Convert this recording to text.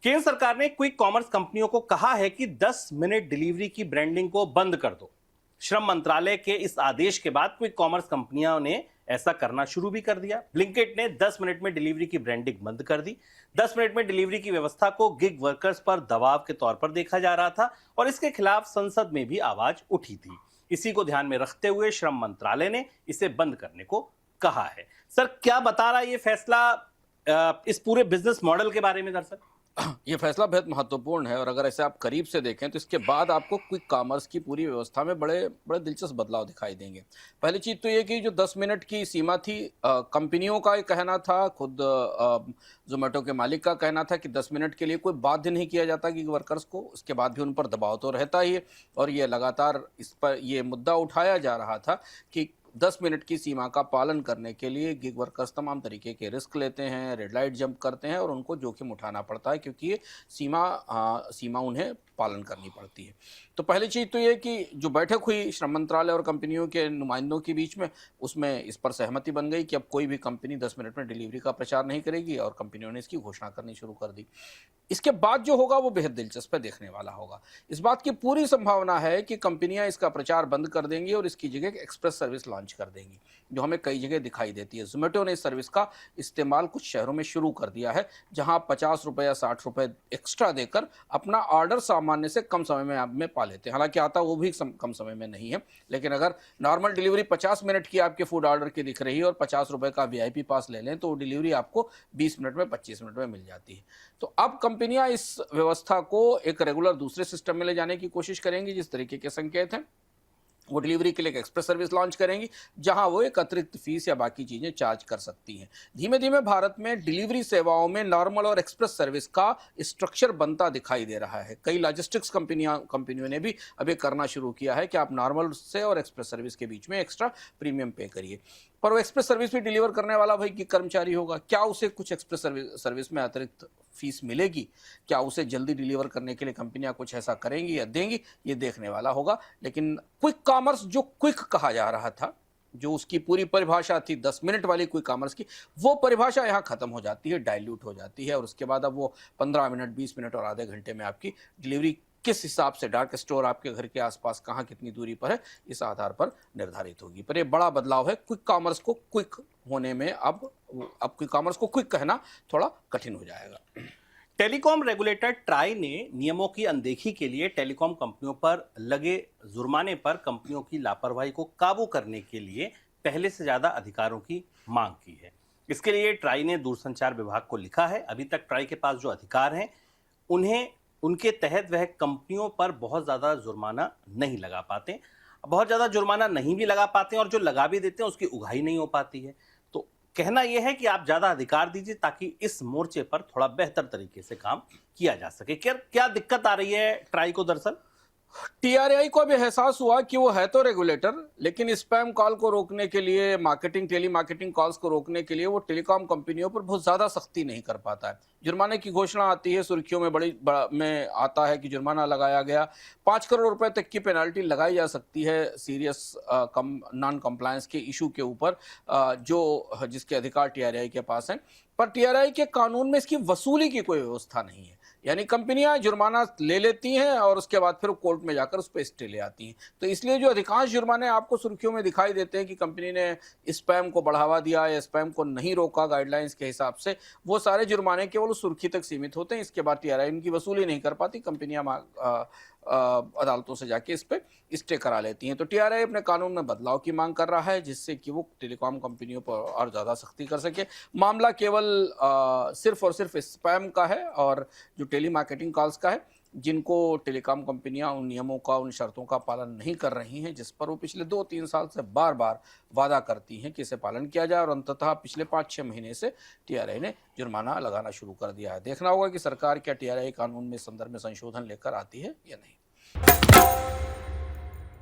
केंद्र सरकार ने क्विक कॉमर्स कंपनियों को कहा है कि 10 मिनट डिलीवरी की ब्रांडिंग को बंद कर दो। श्रम मंत्रालय के इस आदेश के बाद क्विक कॉमर्स कंपनियों ने ऐसा करना शुरू भी कर दिया। ब्लिंकिट ने 10 मिनट में डिलीवरी की ब्रांडिंग बंद कर दी। 10 मिनट में डिलीवरी की व्यवस्था को गिग वर्कर्स पर दबाव के तौर पर देखा जा रहा था और इसके खिलाफ संसद में भी आवाज उठी थी। इसी को ध्यान में रखते हुए श्रम मंत्रालय ने इसे बंद करने को कहा है। सर, क्या बता रहा है ये फैसला इस पूरे बिजनेस मॉडल के बारे में? दरअसल ये फैसला बेहद महत्वपूर्ण है और अगर ऐसे आप करीब से देखें तो इसके बाद आपको क्विक कॉमर्स की पूरी व्यवस्था में बड़े बड़े दिलचस्प बदलाव दिखाई देंगे। पहली चीज़ तो ये कि जो 10 मिनट की सीमा थी, कंपनियों का ये कहना था, खुद जोमेटो के मालिक का कहना था कि 10 मिनट के लिए कोई बाध्य नहीं किया जाता कि वर्कर्स को, उसके बाद भी उन पर दबाव तो रहता ही है। और ये लगातार इस पर ये मुद्दा उठाया जा रहा था कि 10 मिनट की सीमा का पालन करने के लिए गिग वर्कर्स तमाम तरीके के रिस्क लेते हैं, रेड लाइट जंप करते हैं और उनको जोखिम उठाना पड़ता है क्योंकि ये सीमा उन्हें पालन करनी पड़ती है। तो पहली चीज़ तो ये कि जो बैठक हुई श्रम मंत्रालय और कंपनियों के नुमाइंदों के बीच में, उसमें इस पर सहमति बन गई कि अब कोई भी कंपनी 10 मिनट में डिलीवरी का प्रचार नहीं करेगी और कंपनियों ने इसकी घोषणा करनी शुरू कर दी। इसके बाद जो होगा वो बेहद दिलचस्प है, देखने वाला होगा। इस बात की पूरी संभावना है कि कंपनियां इसका प्रचार बंद कर देंगी और इसकी जगह एक्सप्रेस सर्विस लॉन्च कर देंगी, जो हमें कई जगह दिखाई देती है। जोमेटो ने इस सर्विस का इस्तेमाल कुछ शहरों में शुरू कर दिया है, जहां 50 रुपये या 60 रुपये एक्स्ट्रा देकर अपना ऑर्डर सामान्य से कम समय में आप में पा लेते हैं। हालांकि आता वो भी कम समय में नहीं है, लेकिन अगर नॉर्मल डिलीवरी 50 मिनट की आपके फूड ऑर्डर की दिख रही है और 50 रुपये का VIP पास ले लें तो वो डिलीवरी आपको 20 मिनट में 25 मिनट में मिल जाती है। तो अब कंपनियां इस व्यवस्था को एक रेगुलर दूसरे सिस्टम में ले जाने की कोशिश करेंगी। जिस तरीके के संकेत हैं, वो डिलीवरी के लिए एक एक्सप्रेस सर्विस लॉन्च करेंगी, जहां वो एक अतिरिक्त फीस या बाकी चीज़ें चार्ज कर सकती हैं। धीमे धीमे भारत में डिलीवरी सेवाओं में नॉर्मल और एक्सप्रेस सर्विस का स्ट्रक्चर बनता दिखाई दे रहा है। कई लॉजिस्टिक्स कंपनियों ने भी अभी करना शुरू किया है कि आप नॉर्मल से और एक्सप्रेस सर्विस के बीच में एक्स्ट्रा प्रीमियम पे करिए। पर वो एक्सप्रेस सर्विस भी डिलीवर करने वाला भाई कि कर्मचारी होगा, क्या उसे कुछ एक्सप्रेस सर्विस में अतिरिक्त फीस मिलेगी? क्या उसे जल्दी डिलीवर करने के लिए कंपनियां कुछ ऐसा करेंगी या देंगी? ये देखने वाला होगा। लेकिन क्विक कॉमर्स, जो क्विक कहा जा रहा था, जो उसकी पूरी परिभाषा थी 10 मिनट वाली क्विक कॉमर्स की, वो परिभाषा यहाँ खत्म हो जाती है, डाइल्यूट हो जाती है और उसके बाद अब वो 15 मिनट, 20 मिनट और आधे घंटे में आपकी डिलीवरी किस हिसाब से, डार्क स्टोर आपके घर के आसपास कहाँ कितनी दूरी पर है, इस आधार पर निर्धारित होगी। पर ये बड़ा बदलाव है। क्विक कॉमर्स को क्विक होने में अब क्विक कॉमर्स को क्विक कहना थोड़ा कठिन हो जाएगा। टेलीकॉम रेगुलेटर ट्राई ने नियमों की अनदेखी के लिए टेलीकॉम कंपनियों पर लगे जुर्माने पर कंपनियों की लापरवाही को काबू करने के लिए पहले से ज्यादा अधिकारों की मांग की है। इसके लिए ट्राई ने दूरसंचार विभाग को लिखा है। अभी तक ट्राई के पास जो अधिकार हैं, उनके तहत वह कंपनियों पर बहुत ज़्यादा जुर्माना नहीं लगा पाते, बहुत ज़्यादा जुर्माना नहीं भी लगा पाते और जो लगा भी देते हैं उसकी उगाही नहीं हो पाती है। तो कहना यह है कि आप ज़्यादा अधिकार दीजिए ताकि इस मोर्चे पर थोड़ा बेहतर तरीके से काम किया जा सके। क्या दिक्कत आ रही है ट्राई को? दरअसल TRAI को अब एहसास हुआ कि वो है तो रेगुलेटर, लेकिन स्पैम कॉल को रोकने के लिए, टेली मार्केटिंग कॉल्स को रोकने के लिए वो टेलीकॉम कंपनियों पर बहुत ज़्यादा सख्ती नहीं कर पाता है। जुर्माने की घोषणा आती है, सुर्खियों में में आता है कि जुर्माना लगाया गया, 5 करोड़ रुपए तक की पेनाल्टी लगाई जा सकती है सीरियस नॉन कंप्लायंस के इशू के ऊपर, जिसके अधिकार TRAI के पास हैं। पर TRAI के कानून में इसकी वसूली की कोई व्यवस्था नहीं है। यानी कंपनियां जुर्माना ले लेती हैं और उसके बाद फिर कोर्ट में जाकर उस पर स्टे ले आती हैं। तो इसलिए जो अधिकांश जुर्माने आपको सुर्खियों में दिखाई देते हैं कि कंपनी ने स्पैम को बढ़ावा दिया या स्पैम को नहीं रोका गाइडलाइंस के हिसाब से, वो सारे जुर्माने केवल उस सुर्खी तक सीमित होते हैं। इसके बाद TRAI इनकी वसूली नहीं कर पाती, कंपनियां अदालतों से जाके इस पे स्टे करा लेती हैं। तो TRAI अपने कानून में बदलाव की मांग कर रहा है, जिससे कि वो टेलीकॉम कंपनियों पर और ज़्यादा सख्ती कर सके। मामला केवल सिर्फ और सिर्फ स्पैम का है और जो टेली मार्केटिंग कॉल्स का है, जिनको टेलीकॉम कंपनियां उन नियमों का, उन शर्तों का पालन नहीं कर रही हैं, जिस पर वो पिछले 2-3 साल से बार बार वादा करती हैं कि इसे पालन किया जाए, और अंततः पिछले 5-6 महीने से TRAI ने जुर्माना लगाना शुरू कर दिया है। देखना होगा कि सरकार क्या TRAI कानून में संदर्भ में संशोधन लेकर आती है या नहीं।